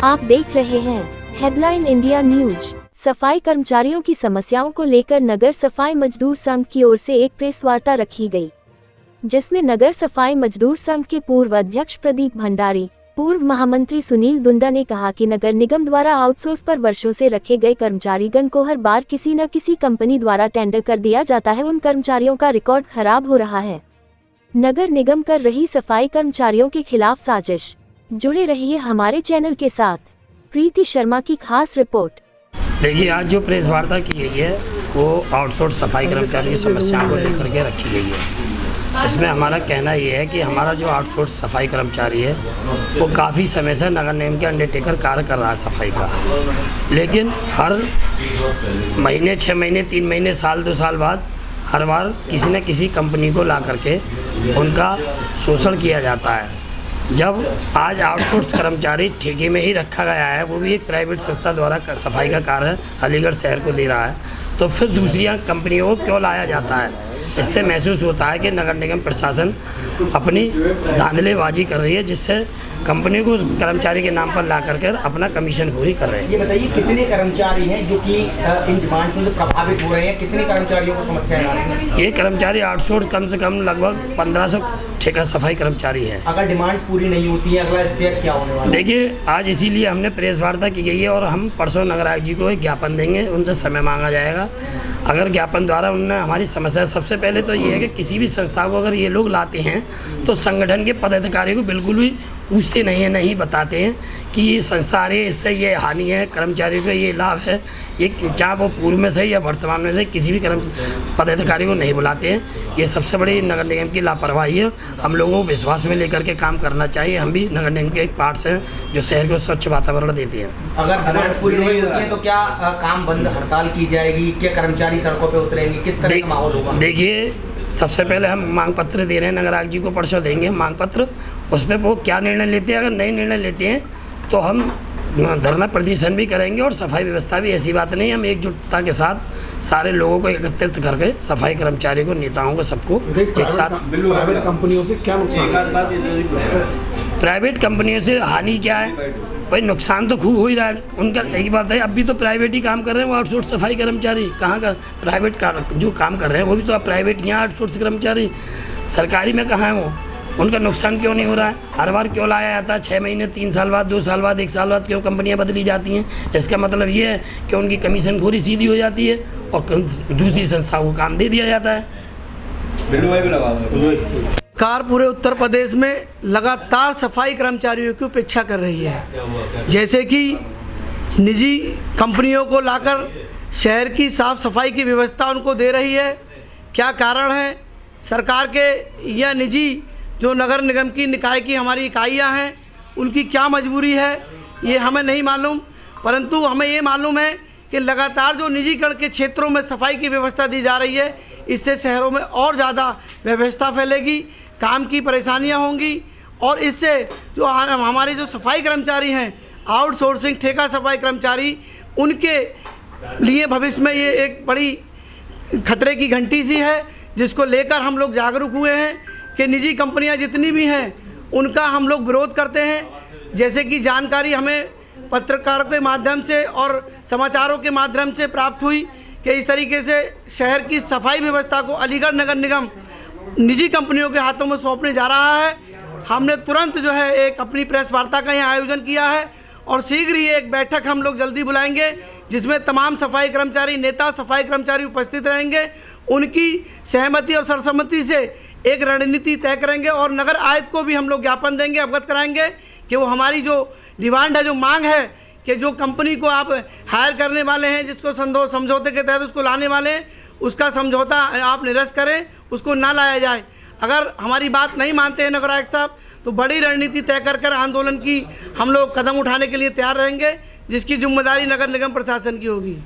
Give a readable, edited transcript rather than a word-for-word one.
आप देख रहे हैं हेडलाइन इंडिया न्यूज। सफाई कर्मचारियों की समस्याओं को लेकर नगर सफाई मजदूर संघ की ओर से एक प्रेस वार्ता रखी गई, जिसमें नगर सफाई मजदूर संघ के पूर्व अध्यक्ष प्रदीप भंडारी, पूर्व महामंत्री सुनील दुंडा ने कहा कि नगर निगम द्वारा आउटसोर्स पर वर्षों से रखे गए कर्मचारीगण को हर बार किसी न किसी कंपनी द्वारा टेंडर कर दिया जाता है। उन कर्मचारियों का रिकॉर्ड खराब हो रहा है। नगर निगम कर रही सफाई कर्मचारियों के खिलाफ साजिश। जुड़े रहिए हमारे चैनल के साथ। प्रीति शर्मा की खास रिपोर्ट। देखिए, आज जो प्रेस वार्ता की गई है वो आउटसोर्स सफाई कर्मचारी की समस्याओं को लेकर के रखी गई है। इसमें हमारा कहना ये है कि हमारा जो आउटसोर्स सफाई कर्मचारी है वो काफ़ी समय से नगर निगम के अंडरटेकर कार्य कर रहा है सफाई का, लेकिन हर महीने 6 महीने 3 महीने साल 2 साल बाद हर बार किसी न किसी कंपनी को ला करके उनका शोषण किया जाता है। जब आज आउटसोर्स कर्मचारी ठेके में ही रखा गया है, वो भी एक प्राइवेट संस्था द्वारा सफाई का कार्य अलीगढ़ शहर को दे रहा है, तो फिर दूसरी कंपनियों को क्यों लाया जाता है? इससे महसूस होता है कि नगर निगम प्रशासन अपनी धांधलेबाजी कर रही है, जिससे कंपनी को कर्मचारी के नाम पर ला करके अपना कमीशन खोरी कर रहे हैं। ये बताइए, कितने कर्मचारी हैं जो कि इन डिमांड से प्रभावित हो रहे हैं? कितने कर्मचारियों को समस्याएं आ रही हैं? ये कर्मचारी आउटसोर्स कम से कम लगभग 1500 ठेका सफाई कर्मचारी हैं। अगर डिमांड पूरी नहीं होती है, अगला स्टेप क्या होने वाला है? देखिए, आज इसीलिए हमने प्रेस वार्ता की गई है और हम परसों नगर आयुक्त जी को एक ज्ञापन देंगे, उनसे समय मांगा जाएगा। अगर ज्ञापन द्वारा उन्होंने हमारी समस्या, सबसे पहले तो ये है कि किसी भी संस्था को अगर ये लोग लाते हैं तो संगठन के पदाधिकारी को बिल्कुल भी पूछते नहीं हैं, नहीं बताते हैं कि ये संस्था आ रही है, इससे ये हानि है, कर्मचारियों को ये लाभ है। ये चाहे वो पूर्व में से या वर्तमान में से किसी भी पदाधिकारी को नहीं बुलाते हैं। ये सबसे बड़ी नगर निगम की लापरवाही है। हम लोगों को विश्वास में लेकर के काम करना चाहिए। हम भी नगर निगम के एक पार्ट्स हैं जो शहर को स्वच्छ वातावरण देते हैं। अगर डिमांड पूरी नहीं होती है तो क्या काम बंद, हड़ताल की जाएगी? क्या कर्मचारी सड़कों पर उतरेंगे? किस तरह का माहौल होगा? देखिए, सबसे पहले हम मांग पत्र दे रहे हैं, नगर आयुक्त जी को परसों देंगे मांग पत्र। उस पर वो क्या निर्णय लेते हैं, अगर नए निर्णय लेते हैं तो हम धरना प्रदर्शन भी करेंगे। और सफाई व्यवस्था भी ऐसी बात नहीं, हम एकजुटता के साथ सारे लोगों को एकत्रित करके सफाई कर्मचारियों को, नेताओं को, सबको एक साथ। प्राइवेट कंपनियों से क्या नुकसान? प्राइवेट कंपनियों से हानि क्या है भाई? नुकसान तो खूब हो ही रहा है उनका। एक बात है, अब भी तो प्राइवेट ही काम कर रहे हैं वो आउटसोर्स सफाई कर्मचारी। कहाँ का प्राइवेट का जो काम कर रहे हैं वो भी तो अब प्राइवेट ही हैं आउटसोर्स कर्मचारी। सरकारी में कहाँ है वो? उनका नुकसान क्यों नहीं हो रहा है? हर बार क्यों लाया जाता है? 6 महीने 3 साल बाद, 2 साल बाद, 1 साल बाद क्यों कंपनियां बदली जाती हैं? इसका मतलब ये है कि उनकी कमीशन खोरी सीधी हो जाती है और दूसरी संस्था को काम दे दिया जाता है। सरकार पूरे उत्तर प्रदेश में लगातार सफाई कर्मचारियों की उपेक्षा कर रही है। जैसे कि निजी कंपनियों को लाकर शहर की साफ सफाई की व्यवस्था उनको दे रही है। क्या कारण है? सरकार के या निजी जो नगर निगम की निकाय की हमारी इकाइयां हैं, उनकी क्या मजबूरी है ये हमें नहीं मालूम, परंतु हमें ये मालूम है कि लगातार जो निजीकरण के क्षेत्रों में सफाई की व्यवस्था दी जा रही है, इससे शहरों में और ज़्यादा व्यवस्था फैलेगी, काम की परेशानियां होंगी और इससे जो हमारे जो सफाई कर्मचारी हैं, आउटसोर्सिंग ठेका सफाई कर्मचारी, उनके लिए भविष्य में ये एक बड़ी खतरे की घंटी सी है, जिसको लेकर हम लोग जागरूक हुए हैं कि निजी कंपनियां जितनी भी हैं उनका हम लोग विरोध करते हैं। जैसे कि जानकारी हमें पत्रकारों के माध्यम से और समाचारों के माध्यम से प्राप्त हुई कि इस तरीके से शहर की सफाई व्यवस्था को अलीगढ़ नगर निगम निजी कंपनियों के हाथों में सौंपने जा रहा है। हमने तुरंत जो है एक अपनी प्रेस वार्ता का यहाँ आयोजन किया है और शीघ्र ही एक बैठक हम लोग जल्दी बुलाएंगे, जिसमें तमाम सफाई कर्मचारी नेता, सफाई कर्मचारी उपस्थित रहेंगे। उनकी सहमति और सर्वसम्मति से एक रणनीति तय करेंगे और नगर आयुक्त को भी हम लोग ज्ञापन देंगे, अवगत कराएंगे कि वो हमारी जो डिमांड है, जो मांग है कि जो कंपनी को आप हायर करने वाले हैं, जिसको समझौते के तहत उसको लाने वाले हैं, उसका समझौता आप निरस्त करें, उसको ना लाया जाए। अगर हमारी बात नहीं मानते हैं नगर आयुक्त साहब, तो बड़ी रणनीति तय कर आंदोलन की हम लोग कदम उठाने के लिए तैयार रहेंगे, जिसकी जिम्मेदारी नगर निगम प्रशासन की होगी।